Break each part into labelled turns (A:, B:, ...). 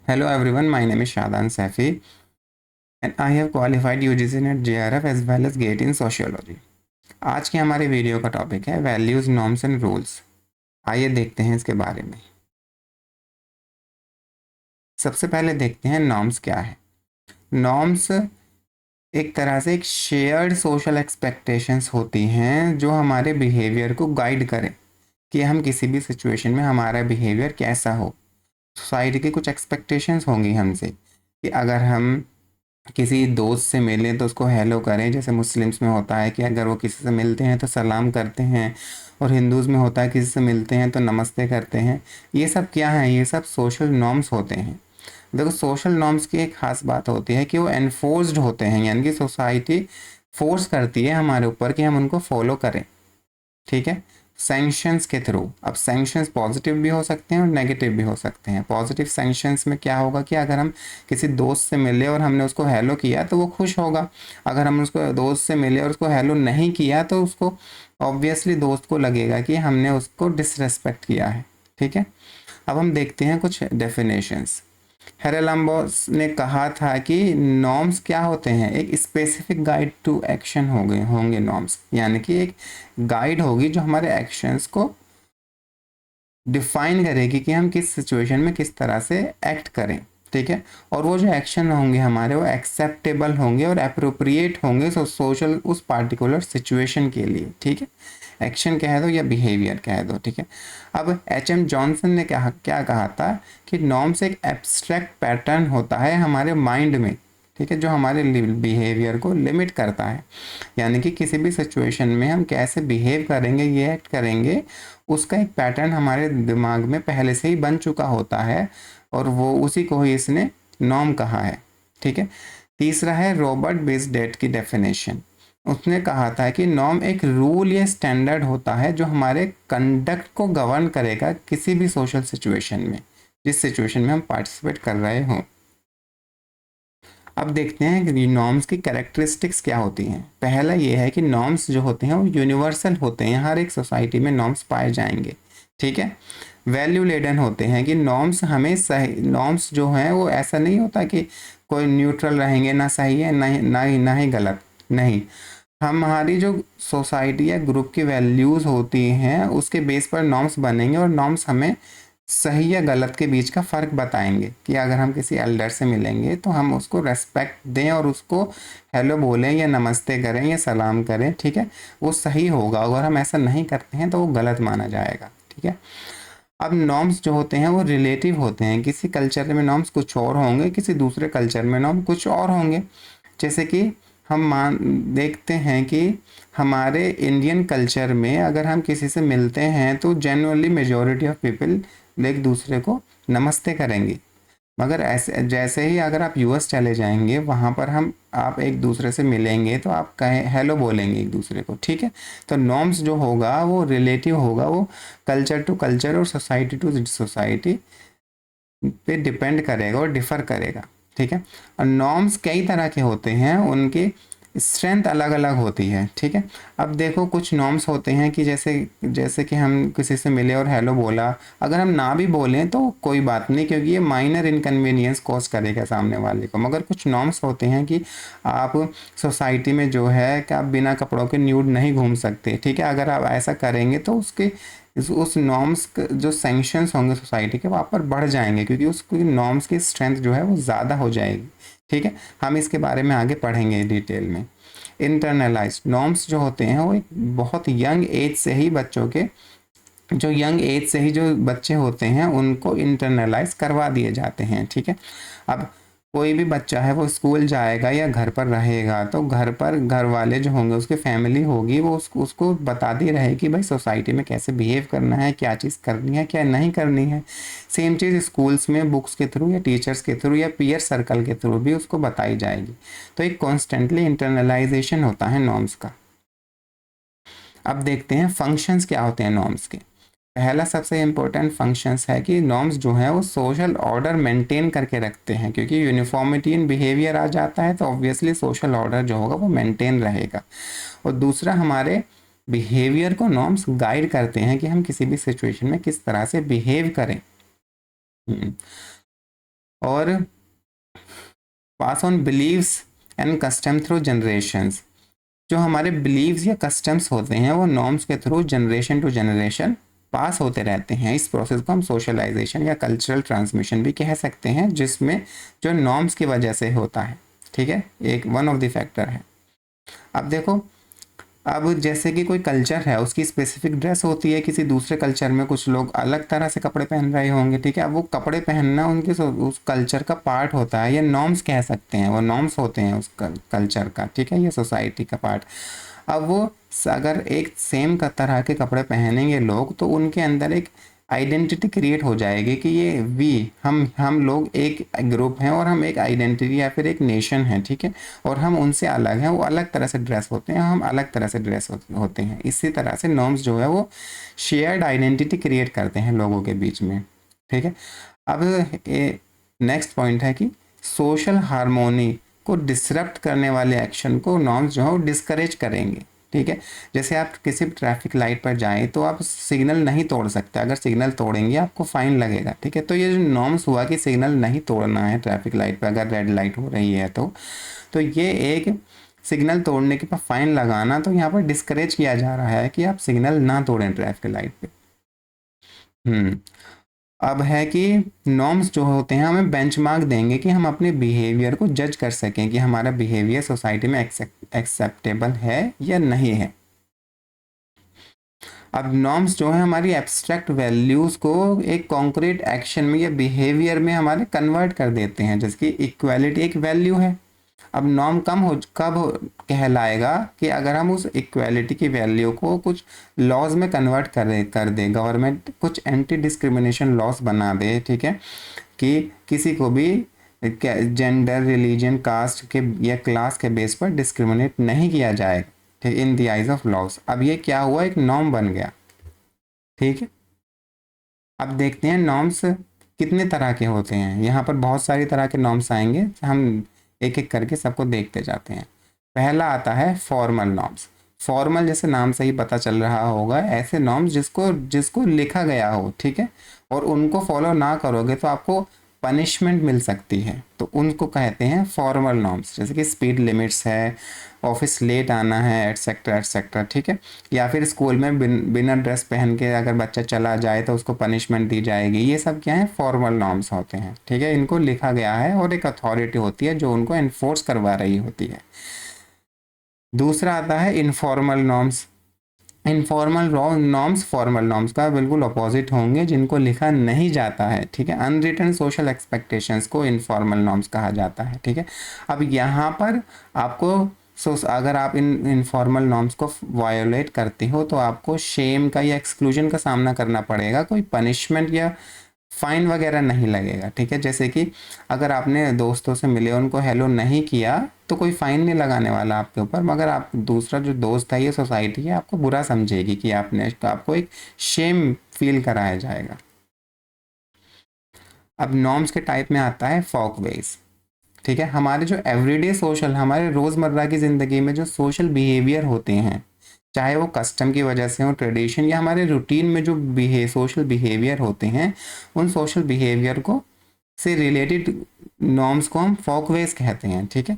A: Hello everyone, my name is Shadan Safi and I have qualified UGC NET JRF as well as GATE in Sociology। आज के हमारे video का topic है values norms and rules. आइए देखते हैं इसके बारे में। सबसे पहले देखते हैं नॉर्म्स क्या है। नॉर्म्स एक तरह से एक शेयर्ड सोशल एक्सपेक्टेशंस होती हैं जो हमारे बिहेवियर को गाइड करें कि हम किसी भी सिचुएशन में हमारा बिहेवियर कैसा हो। सोसाइटी की कुछ एक्सपेक्टेशंस होंगी हमसे कि अगर हम किसी दोस्त से मिलें तो उसको हेलो करें, जैसे मुस्लिम्स में होता है कि अगर वो किसी से मिलते हैं तो सलाम करते हैं, और हिंदूज़ में होता है किसी से मिलते हैं तो नमस्ते करते हैं। ये सब क्या है? ये सब सोशल नॉर्म्स होते हैं। देखो, सोशल नॉर्म्स की एक खास बात होती है कि वो एनफोर्स्ड होते हैं, यानी कि सोसाइटी फोर्स करती है हमारे ऊपर कि हम उनको फॉलो करें। ठीक है, सैंक्शंस के थ्रू। अब सैंक्शंस पॉजिटिव भी हो सकते हैं और नेगेटिव भी हो सकते हैं। पॉजिटिव सैंक्शंस में क्या होगा कि अगर हम किसी दोस्त से मिले और हमने उसको हेलो किया तो वो खुश होगा। अगर हम उसको दोस्त से मिले और उसको हेलो नहीं किया तो उसको ऑब्वियसली दोस्त को लगेगा कि हमने उसको डिसरेस्पेक्ट किया है। ठीक है, अब हम देखते हैं कुछ डेफिनेशंस। हेरेलाम्बोस ने कहा था कि नॉर्म्स क्या होते हैं? एक स्पेसिफिक गाइड टू एक्शन होंगे नॉर्म्स, यानी कि एक गाइड होगी जो हमारे एक्शंस को डिफाइन करेगी कि हम किस सिचुएशन में किस तरह से एक्ट करें। ठीक है, और वो जो एक्शन होंगे हमारे वो एक्सेप्टेबल होंगे और अप्रोप्रिएट होंगे सोशल उस पार्टिकुलर सिचुएशन के लिए। ठीक है, एक्शन कह दो या बिहेवियर कह दो। ठीक है, अब एच.एम. जॉनसन ने क्या कहा था कि नॉर्म्स एक एब्स्ट्रैक्ट पैटर्न होता है हमारे माइंड में। ठीक है, जो हमारे बिहेवियर को लिमिट करता है, यानी कि किसी भी सिचुएशन में हम कैसे बिहेव करेंगे, ये एक्ट करेंगे, उसका एक पैटर्न हमारे दिमाग में पहले से ही बन चुका होता है, और वो उसी को ही इसने नॉर्म कहा है। ठीक है, तीसरा है रॉबर्ट बेस्डेट की डेफिनेशन। उसने कहा था कि नॉर्म एक रूल या स्टैंडर्ड होता है जो हमारे कंडक्ट को गवर्न करेगा किसी भी सोशल सिचुएशन में, जिस सिचुएशन में हम पार्टिसिपेट कर रहे हों। अब देखते हैं कि नॉर्म्स की कैरेक्टरिस्टिक्स क्या होती हैं। पहला ये है कि नॉर्म्स जो होते हैं वो यूनिवर्सल होते हैं, हर एक सोसाइटी में नॉर्म्स पाए जाएंगे। ठीक है, वैल्यू लेडन होते हैं कि नॉर्म्स हमें सही, नॉर्म्स जो हैं वो ऐसा नहीं होता कि कोई न्यूट्रल रहेंगे, ना सही है ना ही गलत। नहीं, हमारी जो सोसाइटी या ग्रुप की वैल्यूज़ होती हैं उसके बेस पर नॉर्म्स बनेंगे, और नॉर्म्स हमें सही या गलत के बीच का फ़र्क बताएंगे कि अगर हम किसी एल्डर से मिलेंगे तो हम उसको रेस्पेक्ट दें और उसको हेलो बोलें या नमस्ते करें या सलाम करें। ठीक है, वो सही होगा। अगर हम ऐसा नहीं करते हैं तो वो गलत माना जाएगा। ठीक है, अब नॉर्म्स जो होते हैं वो रिलेटिव होते हैं। किसी कल्चर में नॉर्म्स कुछ और होंगे, किसी दूसरे कल्चर में नॉर्म कुछ और होंगे। जैसे कि हम देखते हैं कि हमारे इंडियन कल्चर में अगर हम किसी से मिलते हैं तो जनरली मेजॉरिटी ऑफ पीपल एक दूसरे को नमस्ते करेंगे। मगर ऐसे जैसे ही अगर आप यूएस चले जाएंगे, वहाँ पर आप एक दूसरे से मिलेंगे तो आप कहें हेलो बोलेंगे एक दूसरे को। ठीक है, तो नॉर्म्स जो होगा वो रिलेटिव होगा, वो कल्चर टू कल्चर और सोसाइटी टू सोसाइटी पे डिपेंड करेगा और डिफ़र करेगा। ठीक है, और नॉर्म्स कई तरह के होते हैं, उनकी स्ट्रेंथ अलग अलग होती है। ठीक है, अब देखो कुछ नॉर्म्स होते हैं कि जैसे जैसे कि हम किसी से मिले और हेलो बोला, अगर हम ना भी बोलें तो कोई बात नहीं, क्योंकि ये माइनर इनकन्वीनियंस कॉज करेगा सामने वाले को। मगर कुछ नॉर्म्स होते हैं कि आप सोसाइटी में जो है कि आप बिना कपड़ों के न्यूड नहीं घूम सकते। ठीक है, अगर आप ऐसा करेंगे तो उसके उस नॉर्म्स जो सेंक्शंस होंगे सोसाइटी के वहाँ पर बढ़ जाएंगे, क्योंकि उसकी नॉर्म्स की स्ट्रेंथ जो है वो ज़्यादा हो जाएगी। ठीक है, हम इसके बारे में आगे पढ़ेंगे डिटेल में। इंटरनलाइज्ड नॉर्म्स जो होते हैं वो एक बहुत यंग एज से ही बच्चों के जो बच्चे होते हैं उनको इंटरनलाइज करवा दिए जाते हैं। ठीक है, अब कोई भी बच्चा है वो स्कूल जाएगा या घर पर रहेगा तो घर पर घर वाले जो होंगे, उसकी फैमिली होगी, वो उसको बताती रहे कि भाई सोसाइटी में कैसे बिहेव करना है, क्या चीज़ करनी है क्या नहीं करनी है। सेम चीज़ स्कूल्स में बुक्स के थ्रू या टीचर्स के थ्रू या पीयर सर्कल के थ्रू भी उसको बताई जाएगी। तो एक कॉन्स्टेंटली इंटरनलाइजेशन होता है नॉर्म्स का। अब देखते हैं फंक्शंस क्या होते हैं नॉर्म्स के। पहला सबसे इम्पोर्टेंट फंक्शंस है कि नॉर्म्स जो हैं वो सोशल ऑर्डर मेंटेन करके रखते हैं, क्योंकि यूनिफॉर्मिटी इन बिहेवियर आ जाता है तो ऑब्वियसली सोशल ऑर्डर जो होगा वो मेंटेन रहेगा। और दूसरा, हमारे बिहेवियर को नॉर्म्स गाइड करते हैं कि हम किसी भी सिचुएशन में किस तरह से बिहेव करें। और pass on believes and custom through generations. जो हमारे बिलीव्स या कस्टम्स होते हैं वो नॉर्म्स के through generation to generation pass होते रहते हैं। इस प्रोसेस को हम सोशलाइजेशन या कल्चरल ट्रांसमिशन भी कह सकते हैं, जिसमें जो नॉर्म्स की वजह से होता है। ठीक है, एक वन ऑफ द फैक्टर है। अब देखो, अब जैसे कि कोई कल्चर है, उसकी स्पेसिफिक ड्रेस होती है, किसी दूसरे कल्चर में कुछ लोग अलग तरह से कपड़े पहन रहे होंगे। ठीक है, अब वो कपड़े पहनना उनके उस कल्चर का पार्ट होता है, या नॉर्म्स कह सकते हैं, वो नॉर्म्स होते हैं उस कल्चर का। ठीक है, ये सोसाइटी का पार्ट। अब वो अगर एक सेम का तरह के कपड़े पहनेंगे लोग, तो उनके अंदर एक आइडेंटिटी क्रिएट हो जाएगी कि ये हम लोग एक ग्रुप हैं और हम एक आइडेंटिटी या फिर एक नेशन है। ठीक है, और हम उनसे अलग हैं, वो अलग तरह से ड्रेस होते हैं, हम अलग तरह से ड्रेस होते हैं। इसी तरह से नॉर्म्स जो है वो शेयर्ड आइडेंटिटी क्रिएट करते हैं लोगों के बीच में। ठीक है, अब नेक्स्ट पॉइंट है कि सोशल हार्मोनी को डिसरप्ट करने वाले एक्शन को नॉर्म्स जो है वो डिस्करेज करेंगे। ठीक है, जैसे आप किसी ट्रैफिक लाइट पर जाएं तो आप सिग्नल नहीं तोड़ सकते, अगर सिग्नल तोड़ेंगे आपको फाइन लगेगा। ठीक है, तो ये जो नॉर्म्स हुआ कि सिग्नल नहीं तोड़ना है ट्रैफिक लाइट पर, अगर रेड लाइट हो रही है तो ये एक सिग्नल तोड़ने के पर फाइन लगाना, तो यहाँ पर डिस्करेज किया जा रहा है कि आप सिग्नल ना तोड़ें ट्रैफिक लाइट पे। अब है कि नॉर्म्स जो होते हैं हमें बेंचमार्क देंगे कि हम अपने बिहेवियर को जज कर सकें कि हमारा बिहेवियर सोसाइटी में एक्सेप्टेबल है या नहीं है। अब नॉर्म्स जो है हमारी एब्स्ट्रैक्ट वैल्यूज़ को एक कॉन्क्रीट एक्शन में या बिहेवियर में हमारे कन्वर्ट कर देते हैं, जैसे कि इक्वालिटी एक वैल्यू है। अब नॉर्म कहलाएगा कि अगर हम उस इक्वालिटी की वैल्यू को कुछ लॉज में कन्वर्ट कर दे, गवर्नमेंट कुछ एंटी डिस्क्रिमिनेशन लॉज बना दे। ठीक है, कि किसी को भी जेंडर, रिलीजन, कास्ट के या क्लास के बेस पर डिस्क्रिमिनेट नहीं किया जाएगा। ठीक, in the eyes of laws. अब ये क्या हुआ, एक नॉर्म बन गया। ठीक है, अब देखते हैं नॉर्म्स कितने तरह के होते हैं। यहाँ पर बहुत सारी तरह के नॉर्म्स आएंगे, हम एक एक करके सबको देखते जाते हैं। पहला आता है फॉर्मल नॉर्म्स। फॉर्मल जैसे नाम से ही पता चल रहा होगा, ऐसे नॉर्म्स जिसको जिसको लिखा गया हो। ठीक है, और उनको फॉलो ना करोगे तो आपको पनिशमेंट मिल सकती है, तो उनको कहते हैं फॉर्मल नॉर्म्स। जैसे कि स्पीड लिमिट्स है, ऑफिस लेट आना है, एटसेट्रा एटसेट्रा। ठीक है, या फिर स्कूल में बिना ड्रेस पहन के अगर बच्चा चला जाए तो उसको पनिशमेंट दी जाएगी। ये सब क्या है, फॉर्मल नॉर्म्स होते हैं। ठीक है, इनको लिखा गया है और एक अथॉरिटी होती है जो उनको एनफोर्स करवा रही होती है। दूसरा आता है informal norms. Informal norms formal norms का बिल्कुल अपोजिट होंगे, जिनको लिखा नहीं जाता है। ठीक है, अनरिटन सोशल एक्सपेक्टेशंस को इनफॉर्मल नॉर्म्स कहा जाता है। ठीक है, अब यहाँ पर आपको अगर आप इन इनफॉर्मल नॉर्म्स को वायोलेट करते हो तो आपको शेम का या एक्सक्लूजन का सामना करना पड़ेगा, कोई पनिशमेंट या फाइन वगैरह नहीं लगेगा। ठीक है, जैसे कि अगर आपने दोस्तों से मिले, उनको हेलो नहीं किया, तो कोई फाइन नहीं लगाने वाला आपके ऊपर, मगर आप दूसरा जो दोस्त है, ये सोसाइटी है, आपको बुरा समझेगी कि आपको एक शेम फील कराया जाएगा। अब नॉर्म्स के टाइप में आता है फॉकवेज। ठीक है, हमारे जो एवरीडे सोशल, हमारे रोज़मर्रा की ज़िंदगी में जो सोशल बिहेवियर होते हैं, चाहे वो कस्टम की वजह से हो, ट्रेडिशन, या हमारे रूटीन में जो सोशल बिहेवियर होते हैं, उन सोशल बिहेवियर को से रिलेटेड नॉर्म्स को हम फॉकवेज कहते हैं। ठीक है,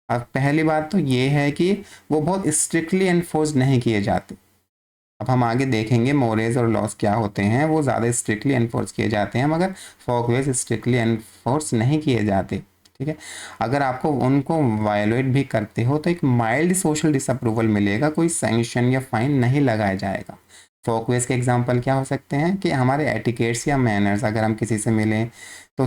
A: अब पहली बात तो ये है कि वो बहुत स्ट्रिक्टली एनफोर्स नहीं किए जाते। अब हम आगे देखेंगे मोरेज और लॉस क्या होते हैं, वो ज़्यादा स्ट्रिक्टली एनफोर्स किए जाते हैं, मगर फॉकवेज स्ट्रिक्टली एनफोर्स नहीं किए जाते। ठीक है, अगर आपको उनको वायोलेट भी करते हो तो एक माइल्ड सोशल डिसअप्रूवल मिलेगा, कोई सैंक्शन या फाइन नहीं लगाया जाएगा। फॉकवेज के एग्जांपल क्या हो सकते हैं कि हमारे एटिकेट्स या मैनर्स, अगर हम किसी से मिलें तो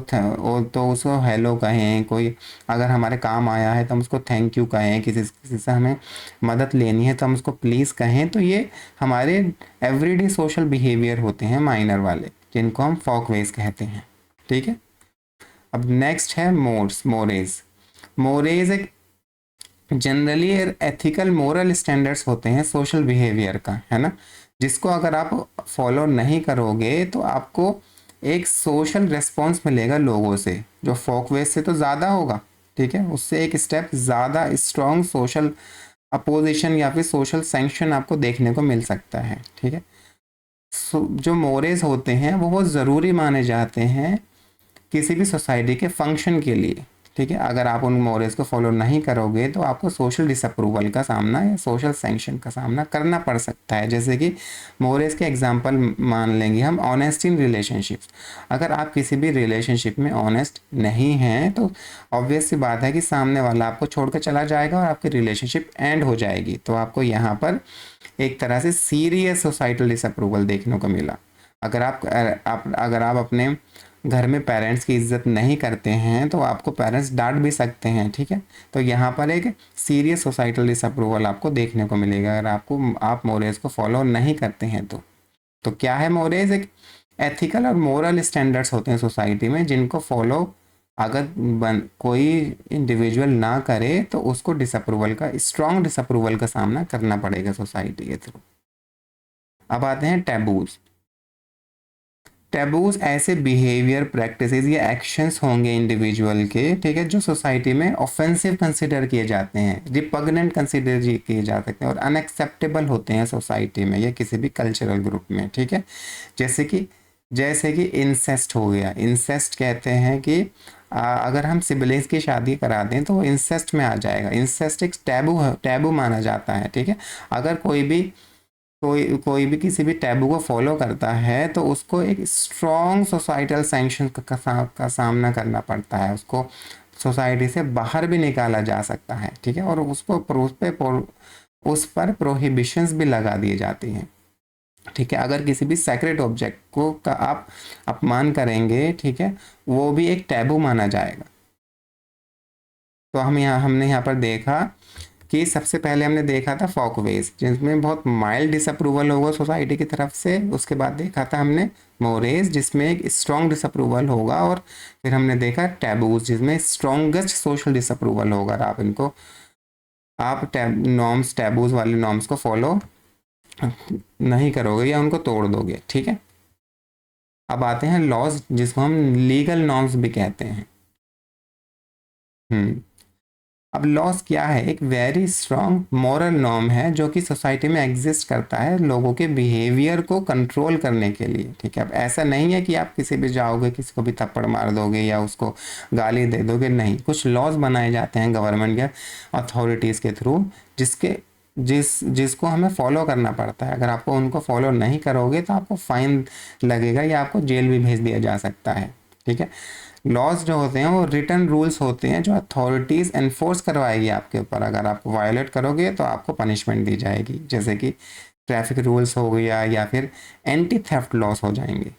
A: उसको हेलो कहें, कोई अगर हमारे काम आया है तो हम उसको थैंक यू कहें, किसी से हमें मदद लेनी है तो हम उसको प्लीज़ कहें। तो ये हमारे एवरीडे सोशल बिहेवियर होते हैं माइनर वाले, जिनको हम फॉकवेज कहते हैं। ठीक है, अब नेक्स्ट है मोरेज। मोरेज एक जनरली एथिकल मोरल स्टैंडर्ड्स होते हैं सोशल बिहेवियर का, है ना, जिसको अगर आप फॉलो नहीं करोगे तो आपको एक सोशल रिस्पॉन्स मिलेगा लोगों से, जो फॉकवेज से तो ज़्यादा होगा। ठीक है, उससे एक स्टेप ज़्यादा स्ट्रॉन्ग सोशल अपोजिशन या फिर सोशल सैंक्शन आपको देखने को मिल सकता है। ठीक है, जो मोरेज होते हैं वो बहुत ज़रूरी माने जाते हैं किसी भी सोसाइटी के फंक्शन के लिए, ठीक है। अगर आप उन मोरल्स को फॉलो नहीं करोगे तो आपको सोशल डिसअप्रूवल का सामना या सोशल सैंक्शन का सामना करना पड़ सकता है। जैसे कि मोरल्स के एग्जांपल मान लेंगे हम, ऑनेस्ट इन रिलेशनशिप्स। अगर आप किसी भी रिलेशनशिप में ऑनेस्ट नहीं हैं तो ऑब्वियस सी बात है कि सामने वाला आपको छोड़कर चला जाएगा और आपकी रिलेशनशिप एंड हो जाएगी। तो आपको यहाँ पर एक तरह से सीरियस सोसाइटल डिसअप्रूवल देखने को मिला। अगर आप अपने घर में पेरेंट्स की इज्जत नहीं करते हैं तो आपको पेरेंट्स डांट भी सकते हैं, ठीक है। तो यहाँ पर एक सीरियस सोसाइटल डिसअप्रूवल आपको देखने को मिलेगा अगर आप मोरल्स को फॉलो नहीं करते हैं तो क्या है मोरल्स? एक एथिकल और मोरल स्टैंडर्ड्स होते हैं सोसाइटी में जिनको फॉलो अगर कोई इंडिविजुअल ना करे तो उसको स्ट्रॉन्ग डिसअप्रूवल का सामना करना पड़ेगा सोसाइटी के थ्रू। अब आते हैं टैबूज। टैबूज ऐसे बिहेवियर, प्रैक्टिसेस या एक्शंस होंगे इंडिविजुअल के, ठीक है, जो सोसाइटी में ऑफेंसिव कंसिडर किए जाते हैं, रिपग्नेंट कंसिडर किए जा सकते हैं और अनएक्सेप्टेबल होते हैं सोसाइटी में या किसी भी कल्चरल ग्रुप में, ठीक है। जैसे कि इंसेस्ट हो गया। इंसेस्ट कहते हैं कि अगर हम सिबलिंग्स की शादी करा दें तो वो इंसेस्ट में आ जाएगा। इंसेस्ट एक टैबू माना जाता है, ठीक है। अगर कोई भी किसी भी टैबू को फॉलो करता है तो उसको एक स्ट्रॉन्ग सोसाइटल सैंक्शन का सामना करना पड़ता है। उसको सोसाइटी से बाहर भी निकाला जा सकता है, ठीक है। और उस पर प्रोहिबिशंस भी लगा दिए जाती हैं, ठीक है। अगर किसी भी सैक्रेड ऑब्जेक्ट को का आप अपमान करेंगे, ठीक है, वो भी एक टैबू माना जाएगा। तो हमने यहाँ पर देखा कि सबसे पहले हमने देखा था फॉकवेज जिसमें बहुत माइल्ड डिसअप्रूवल होगा सोसाइटी की तरफ से। उसके बाद देखा था हमने मोरेज जिसमें एक स्ट्रॉन्ग डिसअप्रूवल होगा, और फिर हमने देखा टैबूज जिसमें स्ट्रॉन्गेस्ट सोशल डिसअप्रूवल होगा। आप टैबूज वाले नॉर्म्स को फॉलो नहीं करोगे या उनको तोड़ दोगे, ठीक है। अब आते हैं लॉज जिसको हम लीगल नॉर्म्स भी कहते हैं। अब लॉस क्या है? एक वेरी स्ट्रॉन्ग मॉरल नॉर्म है जो कि सोसाइटी में एग्जिस्ट करता है लोगों के बिहेवियर को कंट्रोल करने के लिए, ठीक है। अब ऐसा नहीं है कि आप किसी भी जाओगे किसी को भी थप्पड़ मार दोगे या उसको गाली दे दोगे, नहीं। कुछ लॉज बनाए जाते हैं गवर्नमेंट या अथॉरिटीज़ के थ्रू जिसको हमें फॉलो करना पड़ता है। अगर आपको उनको फॉलो नहीं करोगे तो आपको फाइन लगेगा या आपको जेल भी भेज दिया जा सकता है, ठीक है। लॉज जो होते हैं वो रिटन रूल्स होते हैं जो अथॉरिटीज़ एनफोर्स करवाएगी आपके ऊपर। अगर आप वायलेट करोगे तो आपको पनिशमेंट दी जाएगी, जैसे कि ट्रैफिक रूल्स हो गया या फिर एंटी थेफ्ट लॉस हो जाएंगे।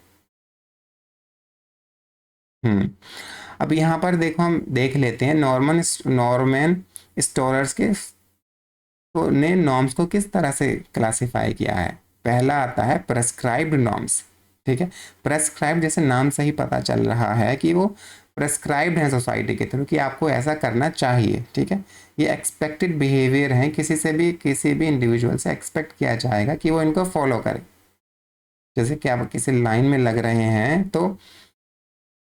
A: अब यहाँ पर देखो, हम देख लेते हैं नॉर्मन स्टोरर्स ने नॉर्म्स को किस तरह से क्लासिफाई किया है। पहला आता है प्रेस्क्राइब्ड नॉर्म्स, ठीक है। प्रेस्क्राइब जैसे नाम से ही पता चल रहा है कि वो प्रेस्क्राइब्ड है सोसाइटी के थ्रू कि आपको ऐसा करना चाहिए, ठीक है। ये एक्सपेक्टेड बिहेवियर है, किसी भी इंडिविजुअल से एक्सपेक्ट किया जाएगा कि वो इनको फॉलो करे। जैसे कि आप किसी लाइन में लग रहे हैं तो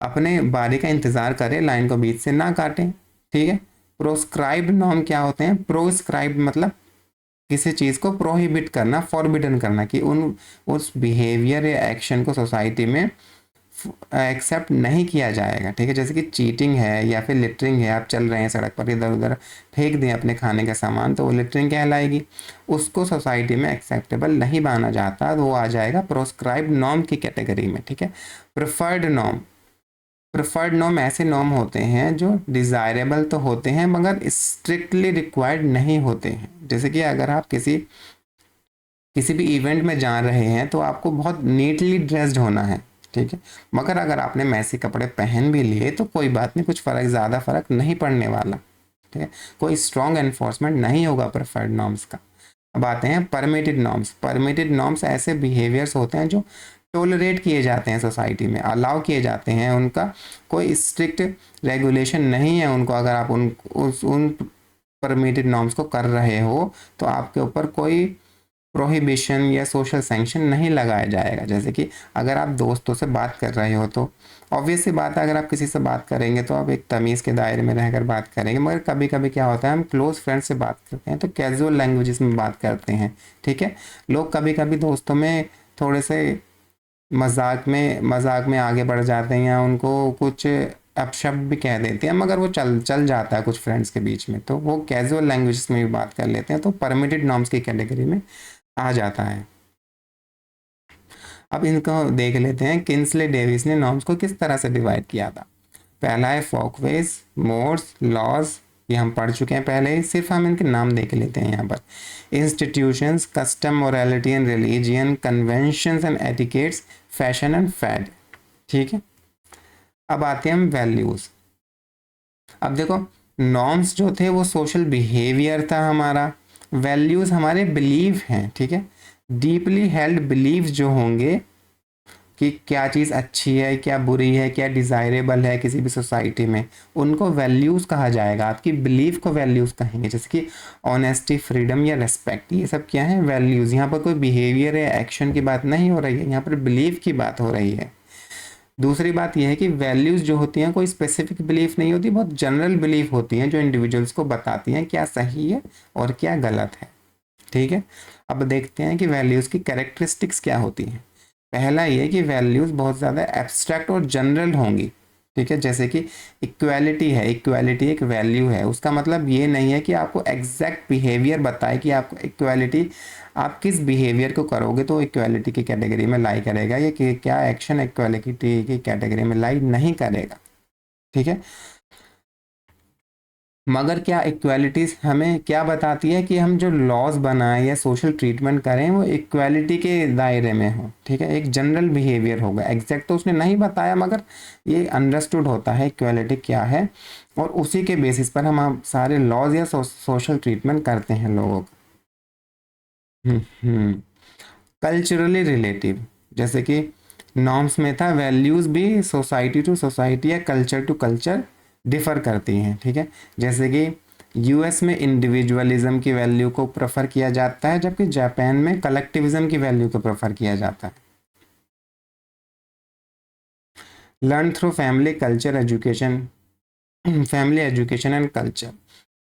A: अपने बारी का इंतज़ार करें, लाइन को बीच से ना काटें, ठीक है। प्रोस्क्राइब्ड नॉर्म क्या होते हैं? प्रोस्क्राइब्ड मतलब किसी चीज़ को प्रोहिबिट करना, फॉरबिडन करना, कि उस बिहेवियर या एक्शन को सोसाइटी में एक्सेप्ट नहीं किया जाएगा, ठीक है। जैसे कि चीटिंग है या फिर लिटरिंग है, आप चल रहे हैं सड़क पर, इधर उधर फेंक दें अपने खाने का सामान, तो वो लिटरिंग कहलाएगी। उसको सोसाइटी में एक्सेप्टेबल नहीं माना जाता, तो वो आ जाएगा प्रोस्क्राइब्ड नॉर्म की कैटेगरी में, ठीक है। प्रेफर्ड नॉर्म ऐसे नॉर्म होते हैं जो डिज़ायरेबल तो होते हैं मगर स्ट्रिक्टली रिक्वायर्ड नहीं होते हैं। जैसे कि अगर आप किसी भी इवेंट में जा रहे हैं तो आपको बहुत नीटली ड्रेस्ड होना है, ठीक है। मगर अगर आपने मैसी कपड़े पहन भी लिए तो कोई बात नहीं, कुछ ज़्यादा फर्क नहीं पड़ने वाला, ठीक है। कोई स्ट्रॉन्ग एनफोर्समेंट नहीं होगा प्रेफर्ड नॉर्म्स का। अब आते हैं परमिटेड नॉर्म्स। परमिटेड नॉर्म्स ऐसे बिहेवियर्स होते हैं जो टोलरेट किए जाते हैं सोसाइटी में, अलाउ किए जाते हैं, उनका कोई स्ट्रिक्ट रेगुलेशन नहीं है उनको। अगर आप उन परमिटेड नॉर्म्स को कर रहे हो तो आपके ऊपर कोई प्रोहिबिशन या सोशल सैंक्शन नहीं लगाया जाएगा। जैसे कि अगर आप दोस्तों से बात कर रहे हो तो ऑब्वियस सी बात है, अगर आप किसी से बात करेंगे तो आप एक तमीज़ के दायरे में रहकर बात करेंगे। मगर कभी कभी क्या होता है, हम क्लोज फ्रेंड से बात करते हैं तो कैजुअल लैंग्वेजेस में बात करते हैं, ठीक है। लोग कभी कभी दोस्तों में थोड़े से मजाक में आगे बढ़ जाते हैं या उनको कुछ अपशब्द भी कह देते हैं, मगर वो चल चल जाता है कुछ फ्रेंड्स के बीच में, तो वो कैजुअल लैंग्वेज में भी बात कर लेते हैं, तो परमिटेड नॉर्म्स की कैटेगरी में आ जाता है। अब इनको देख लेते हैं किंसले डेविस ने नॉर्म्स को किस तरह से डिवाइड किया था। पहला है फोकवेज, मोड्स, लॉज, ये हम पढ़ चुके हैं पहले ही, सिर्फ हम इनके नाम देख लेते हैं यहाँ पर। Institutions, custom, morality and religion, conventions and etiquettes, fashion and fad. ठीक है, अब आते हैं हम वैल्यूज। अब देखो, नॉर्म्स जो थे वो सोशल बिहेवियर था हमारा, वैल्यूज हमारे बिलीव हैं। ठीक है, डीपली हेल्ड बिलीव जो होंगे कि क्या चीज़ अच्छी है, क्या बुरी है, क्या डिज़ायरेबल है किसी भी सोसाइटी में, उनको वैल्यूज़ कहा जाएगा। आपकी बिलीफ को वैल्यूज़ कहेंगे, जैसे कि ऑनेस्टी, फ्रीडम या रेस्पेक्ट, ये सब क्या है, वैल्यूज़। यहाँ पर कोई बिहेवियर या एक्शन की बात नहीं हो रही है, यहाँ पर बिलीफ की बात हो रही है। दूसरी बात यह है कि वैल्यूज़ जो होती हैं कोई स्पेसिफिक बिलीफ नहीं होती, बहुत जनरल बिलीफ होती हैं जो इंडिविजुअल्स को बताती हैं क्या सही है और क्या गलत है। ठीक है, अब देखते हैं कि वैल्यूज़ की कैरेक्टरिस्टिक्स क्या होती हैं। पहला ये कि वैल्यूज़ बहुत ज़्यादा एब्स्ट्रैक्ट और जनरल होंगी। ठीक है, जैसे कि इक्वालिटी है, इक्वालिटी एक वैल्यू है, उसका मतलब ये नहीं है कि आपको एग्जैक्ट बिहेवियर बताए कि आपको इक्वालिटी, आप किस बिहेवियर को करोगे तो इक्वालिटी की कैटेगरी में लाई करेगा, या कि क्या एक्शन इक्वालिटी की कैटेगरी में लाई नहीं करेगा। ठीक है, मगर क्या इक्वालिटीज हमें क्या बताती है कि हम जो लॉज बनाएं या सोशल ट्रीटमेंट करें वो इक्वालिटी के दायरे में हो। ठीक है, एक जनरल बिहेवियर होगा, एग्जैक्ट तो उसने नहीं बताया मगर ये अंडरस्टूड होता है इक्वालिटी क्या है, और उसी के बेसिस पर हम सारे लॉज या सोशल ट्रीटमेंट करते हैं लोगों का। कल्चरली रिलेटिव, जैसे कि नॉर्म्स में था, वैल्यूज़ भी सोसाइटी टू सोसाइटी या कल्चर टू कल्चर डिफ़र करती हैं। ठीक है, जैसे कि यूएस में इंडिविजुअलिज्म की वैल्यू को प्रेफर किया जाता है, जबकि जापान में कलेक्टिविज्म की वैल्यू को प्रेफर किया जाता है। Learn through family culture education, family education and culture,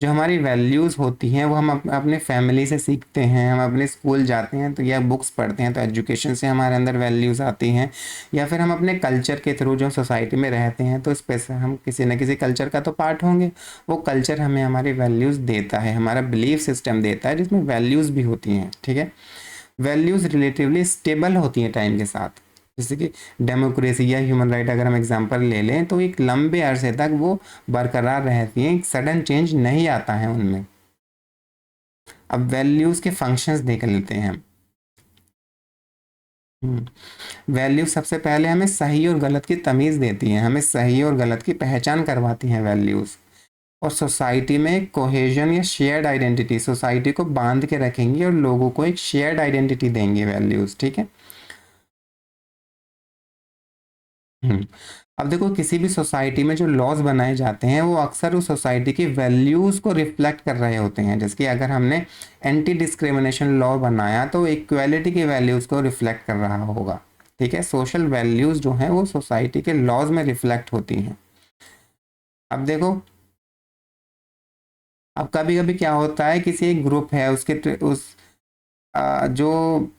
A: जो हमारी वैल्यूज़ होती हैं वो हम अपने फैमिली से सीखते हैं, हम अपने स्कूल जाते हैं तो या बुक्स पढ़ते हैं तो एजुकेशन से हमारे अंदर वैल्यूज़ आती हैं, या फिर हम अपने कल्चर के थ्रू जो सोसाइटी में रहते हैं तो स्पेस हम किसी न किसी कल्चर का तो पार्ट होंगे, वो कल्चर हमें हमारी वैल्यूज़ देता है, हमारा बिलीफ सिस्टम देता है जिसमें वैल्यूज़ भी होती हैं। ठीक है, वैल्यूज़ रिलेटिवली स्टेबल होती हैं टाइम के साथ, जैसे कि डेमोक्रेसी या ह्यूमन राइट अगर हम एग्जांपल ले लें तो एक लंबे अरसे तक वो बरकरार रहती हैं, एक सडन चेंज नहीं आता है उनमें। अब वैल्यूज़ के फंक्शंस देख लेते हैं हम। वैल्यूज सबसे पहले हमें सही और गलत की तमीज़ देती हैं, हमें सही और गलत की पहचान करवाती हैं वैल्यूज़, और सोसाइटी में कोहेजन या शेयर्ड आइडेंटिटी, सोसाइटी को बांध के रखेंगी और लोगों को एक शेयर्ड आइडेंटिटी देंगे वैल्यूज़। ठीक है, अब देखो, किसी भी सोसाइटी में जो लॉज बनाए जाते हैं वो अक्सर उस सोसाइटी की वैल्यूज़ को रिफ्लेक्ट कर रहे होते हैं। जैसे कि अगर हमने एंटी डिस्क्रिमिनेशन लॉ बनाया तो इक्वालिटी की वैल्यूज़ को रिफ्लेक्ट कर रहा होगा। ठीक है, सोशल वैल्यूज़ जो हैं वो सोसाइटी के लॉज में रिफ्लेक्ट होती हैं। अब देखो, अब कभी कभी क्या होता है, किसी एक ग्रुप है उसके उस जो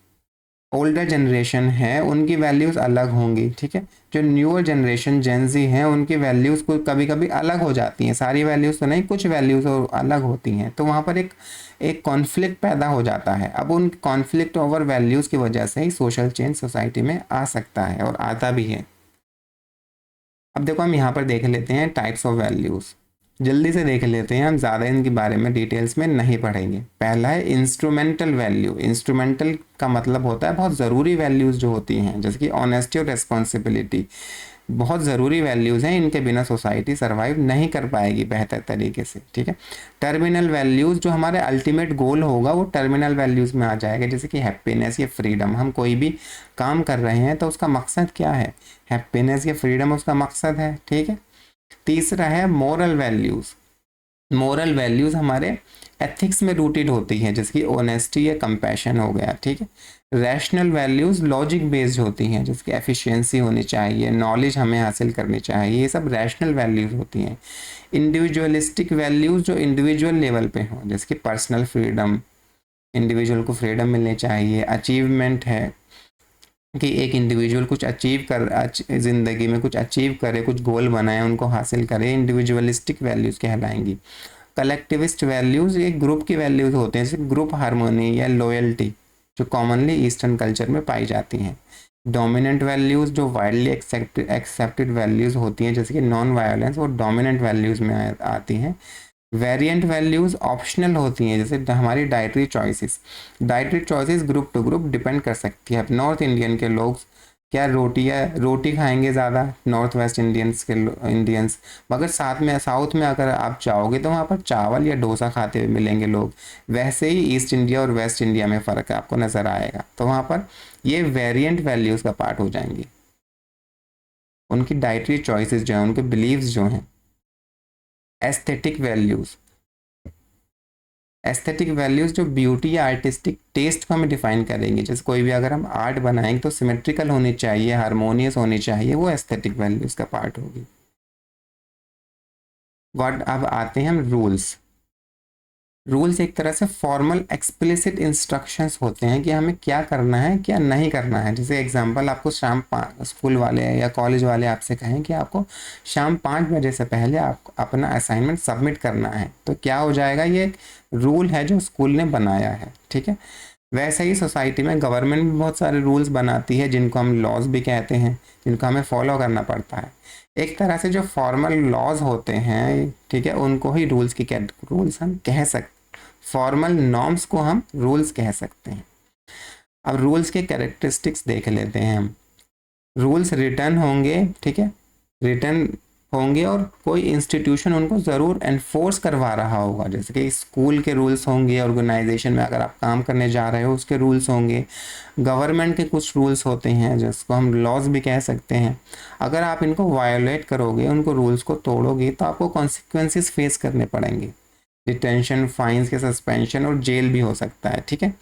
A: ओल्डर जनरेशन है उनकी वैल्यूज़ अलग होंगी। ठीक है, जो न्यूअर जनरेशन जेंजी हैं उनकी वैल्यूज़ को कभी कभी अलग हो जाती हैं, सारी वैल्यूज़ तो नहीं, कुछ वैल्यूज़ और अलग होती हैं, तो वहाँ पर एक एक कॉन्फ्लिक्ट पैदा हो जाता है। अब उन कॉन्फ्लिक्ट ओवर वैल्यूज़ की वजह से ही सोशल चेंज सोसाइटी में आ सकता है और आता भी है। अब देखो, हम यहाँ पर देख लेते हैं टाइप्स ऑफ वैल्यूज़, जल्दी से देख लेते हैं, हम ज़्यादा इनके बारे में डिटेल्स में नहीं पढ़ेंगे। पहला है इंस्ट्रूमेंटल वैल्यू। इंस्ट्रूमेंटल का मतलब होता है बहुत ज़रूरी वैल्यूज़ जो होती हैं, जैसे कि ऑनेस्टी और रिस्पॉन्सिबिलिटी, बहुत ज़रूरी वैल्यूज़ हैं, इनके बिना सोसाइटी सर्वाइव नहीं कर पाएगी बेहतर तरीके से। ठीक है, टर्मिनल वैल्यूज़, जो हमारे अल्टीमेट गोल होगा वो टर्मिनल वैल्यूज़ में आ जाएगा, जैसे कि हैप्पीनेस या फ्रीडम। हम कोई भी काम कर रहे हैं तो उसका मकसद क्या है, हैप्पीनेस या फ्रीडम उसका मकसद है। ठीक है, तीसरा है मोरल वैल्यूज़। मोरल वैल्यूज़ हमारे एथिक्स में रूटेड होती हैं, जैसे कि ऑनेस्टी या कंपैशन हो गया। ठीक है, रैशनल वैल्यूज़ लॉजिक बेस्ड होती हैं, जैसे कि एफिशिएंसी होनी चाहिए, नॉलेज हमें हासिल करनी चाहिए, ये सब रैशनल वैल्यूज़ होती हैं। इंडिविजुअलिस्टिक वैल्यूज़ जो इंडिविजुअल लेवल पे हों, जैसे कि पर्सनल फ्रीडम, इंडिविजुअल को फ्रीडम मिलनी चाहिए, अचीवमेंट है, कि एक इंडिविजुअल कुछ अचीव कर ज़िंदगी में कुछ अचीव करे, कुछ गोल बनाए, उनको हासिल करे, इंडिविजुअलिस्टिक वैल्यूज़ कहलाएंगी। कलेक्टिविस्ट वैल्यूज़ एक ग्रुप की वैल्यूज़ होते हैं, जैसे ग्रुप हार्मोनी या लॉयल्टी, जो कॉमनली ईस्टर्न कल्चर में पाई जाती हैं। डोमिनेंट वैल्यूज़ जो वाइडली एक्सेप्टेड वैल्यूज़ होती हैं, जैसे कि नॉन वायलेंस, वो डोमिनेंट वैल्यूज़ में आती हैं। वेरिएंट वैल्यूज़ ऑप्शनल होती हैं, जैसे हमारी dietary choices group to group depend कर सकती है। अब नॉर्थ इंडियन के लोग क्या रोटी खाएंगे ज़्यादा, नॉर्थ वेस्ट इंडियंस, मगर साउथ में अगर आप जाओगे तो वहाँ पर चावल या डोसा खाते हुए मिलेंगे लोग। वैसे ही ईस्ट इंडिया और वेस्ट इंडिया में फ़र्क आपको नज़र आएगा, तो वहाँ पर ये वेरिएंट वैल्यूज़ का पार्ट हो जाएंगी। उनकी डाइटरी चॉइसेस जो हैं, उनके बिलीव्स जो हैं। एस्थेटिक वैल्यूज़ जो ब्यूटी या आर्टिस्टिक टेस्ट को हमें डिफाइन करेंगे, जैसे कोई भी अगर हम आर्ट बनाएंगे तो सिमेट्रिकल होनी चाहिए, हारमोनियस होनी चाहिए, वो एस्थेटिक वैल्यूज़ का पार्ट होगी। अब आते हैं हम रूल्स एक तरह से फॉर्मल एक्सप्लिसिट इंस्ट्रक्शंस होते हैं कि हमें क्या करना है क्या नहीं करना है। जैसे एग्जांपल, आपको स्कूल वाले या कॉलेज वाले आपसे कहें कि आपको शाम 5 बजे से पहले आप अपना असाइनमेंट सबमिट करना है, तो क्या हो जाएगा, ये एक रूल है जो स्कूल ने बनाया है, ठीक है। वैसे ही सोसाइटी में गवर्नमेंट भी बहुत सारे रूल्स बनाती है, जिनको हम लॉज भी कहते हैं, जिनको हमें फॉलो करना पड़ता है। एक तरह से जो फॉर्मल लॉज होते हैं, ठीक है, उनको ही रूल्स हम कह सकते, फॉर्मल नॉर्म्स को हम रूल्स कह सकते हैं। अब रूल्स के कैरेक्टरिस्टिक्स देख लेते हैं हम। रूल्स रिटर्न होंगे, ठीक है, रिटर्न होंगे, और कोई इंस्टीट्यूशन उनको ज़रूर एनफोर्स करवा रहा होगा, जैसे कि स्कूल के रूल्स होंगे, ऑर्गेनाइजेशन में अगर आप काम करने जा रहे हो उसके रूल्स होंगे, गवर्नमेंट के कुछ रूल्स होते हैं जिसको हम लॉज भी कह सकते हैं। अगर आप इनको वायोलेट करोगे, उनको रूल्स को तोड़ोगे, तो आपको कॉन्सिक्वेंसेस फेस करने पड़ेंगे, डिटेंशन, फाइन्स के सस्पेंशन और जेल भी हो सकता है, ठीक है।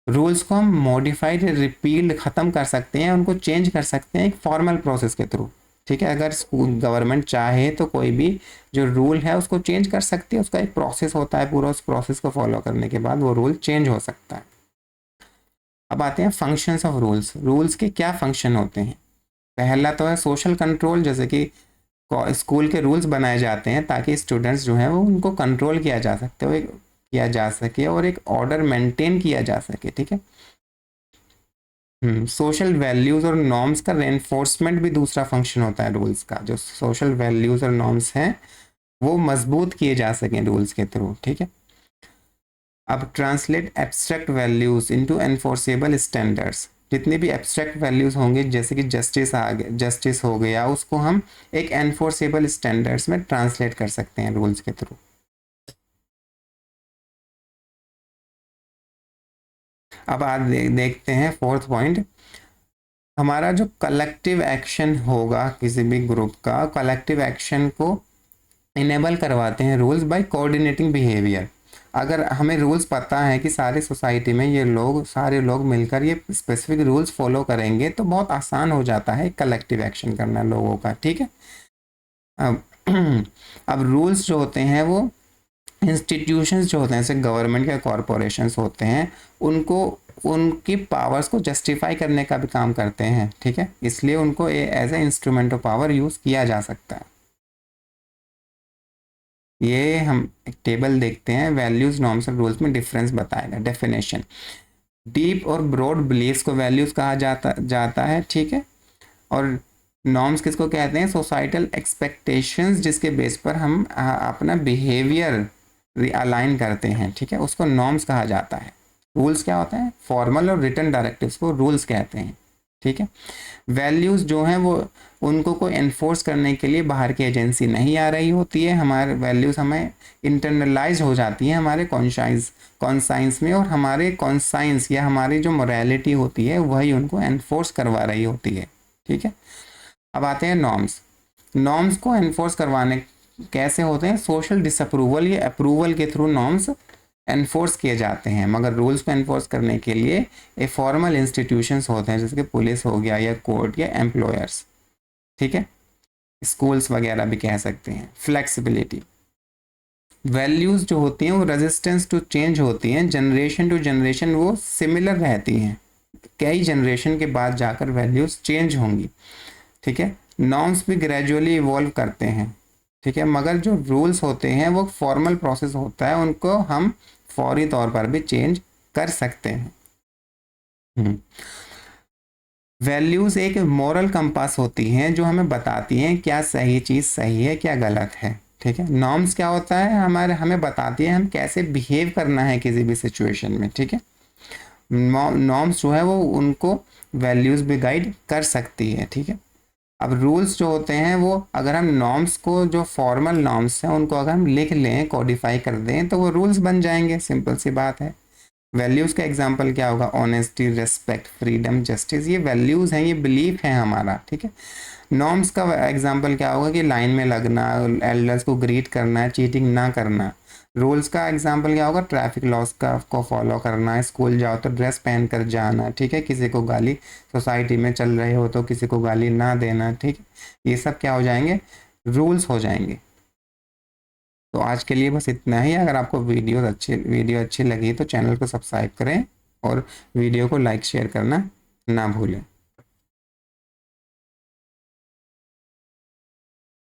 A: रूल्स को हम मॉडिफाइड रिपील्ड ख़त्म कर सकते हैं, उनको चेंज कर सकते हैं एक फॉर्मल प्रोसेस के थ्रू, ठीक है। अगर गवर्नमेंट चाहे तो कोई भी जो रूल है उसको चेंज कर सकती है, उसका एक प्रोसेस होता है पूरा, उस प्रोसेस को फॉलो करने के बाद वो रूल चेंज हो सकता है। अब आते हैं फंक्शंस ऑफ रूल्स के क्या फंक्शन होते हैं। पहला तो है सोशल कंट्रोल, जैसे कि स्कूल के रूल्स बनाए जाते हैं ताकि स्टूडेंट्स जो हैं वो उनको कंट्रोल किया जा सके और एक ऑर्डर मेंटेन किया जा सके, ठीक है। सोशल वैल्यूज़ और नॉर्म्स का रेनफोर्समेंट भी दूसरा फंक्शन होता है रूल्स का, जो सोशल वैल्यूज़ और नॉर्म्स हैं वो मजबूत किए जा सकें रूल्स के थ्रू, ठीक है। अब translate abstract values into enforceable standards. जितनी भी एब्स्ट्रैक्ट वैल्यूज़ होंगे, जैसे कि जस्टिस हो गया, उसको हम एक एनफोर्सेबल स्टैंडर्ड्स में ट्रांसलेट कर सकते हैं रूल्स के थ्रू। अब आज देखते हैं फोर्थ पॉइंट। हमारा जो कलेक्टिव एक्शन होगा किसी भी ग्रुप का, कलेक्टिव एक्शन को इनेबल करवाते हैं रूल्स बाय कोऑर्डिनेटिंग बिहेवियर। अगर हमें रूल्स पता है कि सारी सोसाइटी में सारे लोग मिलकर ये स्पेसिफिक रूल्स फॉलो करेंगे, तो बहुत आसान हो जाता है कलेक्टिव एक्शन करना लोगों का, ठीक है। अब अब रूल्स जो होते हैं वो इंस्टीट्यूशंस जो होते हैं, जैसे गवर्नमेंट या कॉरपोरेशंस होते हैं, उनको उनकी पावर्स को जस्टिफाई करने का भी काम करते हैं, ठीक है। इसलिए उनको as a instrument of power use किया जा सकता है। ये हम एक टेबल देखते हैं, वैल्यूज नॉर्म्स और रूल्स में डिफरेंस बताएगा। डेफिनेशन, डीप और ब्रॉड बिलीफ्स को वैल्यूज कहा जाता है, ठीक है। और नॉर्म्स किसको कहते हैं, सोसाइटल एक्सपेक्टेशंस, जिसके बेस पर हम अपना बिहेवियर अलाइन करते हैं, ठीक है, उसको नॉर्म्स कहा जाता है। रूल्स क्या होता है, फॉर्मल और रिटन डायरेक्टिव्स को रूल्स कहते हैं, ठीक है। वैल्यूज़ जो हैं वो उनको कोई एनफोर्स करने के लिए बाहर की एजेंसी नहीं आ रही होती है, हमारे वैल्यूज़ हमें इंटरनलाइज हो जाती है हमारे कॉन्साइंस में, और हमारे कॉन्साइंस या हमारी जो मोरालिटी होती है वही उनको एनफोर्स करवा रही होती है, ठीक है। अब आते हैं नॉर्म्स को एनफोर्स करवाने कैसे होते हैं, सोशल डिसअप्रूवल या अप्रूवल के थ्रू नॉर्म्स एनफोर्स किए जाते हैं, मगर रूल्स को एनफोर्स करने के लिए ए फॉर्मल इंस्टीट्यूशंस होते हैं, जैसे कि पुलिस हो गया या कोर्ट या एम्प्लॉयर्स, ठीक है, स्कूल्स वगैरह भी कह सकते हैं। फ्लेक्सिबिलिटी, वैल्यूज़ जो होती हैं वो रेजिस्टेंस टू चेंज होती हैं, जनरेशन टू जनरेशन वो सिमिलर रहती हैं, कई जनरेशन के बाद जाकर वैल्यूज़ चेंज होंगी, ठीक है। नॉर्म्स भी ग्रेजुअली इवॉल्व करते हैं, ठीक है, मगर जो रूल्स होते हैं वो फॉर्मल प्रोसेस होता है, उनको हम फौरी तौर पर भी चेंज कर सकते हैं। वैल्यूज़ एक मॉरल कंपास होती हैं जो हमें बताती हैं क्या सही चीज़ सही है, क्या गलत है, ठीक है। नॉर्म्स क्या होता है, हमें बताती है हम कैसे बिहेव करना है किसी भी सिचुएशन में, ठीक है। नॉर्म्स जो है वो उनको वैल्यूज़ भी गाइड कर सकती है, ठीक है। अब रूल्स जो होते हैं वो, अगर हम नॉर्म्स को, जो फॉर्मल नॉर्म्स हैं उनको अगर हम लिख लें, कोडिफाई कर दें, तो वो रूल्स बन जाएंगे, सिंपल सी बात है। वैल्यूज़ का एग्जांपल क्या होगा, ऑनेस्टी, रिस्पेक्ट, फ्रीडम, जस्टिस, ये वैल्यूज़ हैं, ये बिलीफ है हमारा, ठीक है। नॉर्म्स का एग्जांपल क्या होगा कि लाइन में लगना, एल्डर्स को ग्रीट करना, चीटिंग ना करना। रूल्स का एग्जांपल क्या होगा, ट्रैफिक लॉस का को फॉलो करना, स्कूल जाओ तो ड्रेस पहन कर जाना, ठीक है, किसी को गाली, सोसाइटी में चल रहे हो तो किसी को गाली ना देना, ठीक है। ये सब क्या हो जाएंगे, रूल्स हो जाएंगे। तो आज के लिए बस इतना ही। अगर आपको वीडियो अच्छी लगी तो चैनल को सब्सक्राइब करें और वीडियो को लाइक शेयर करना ना भूलें।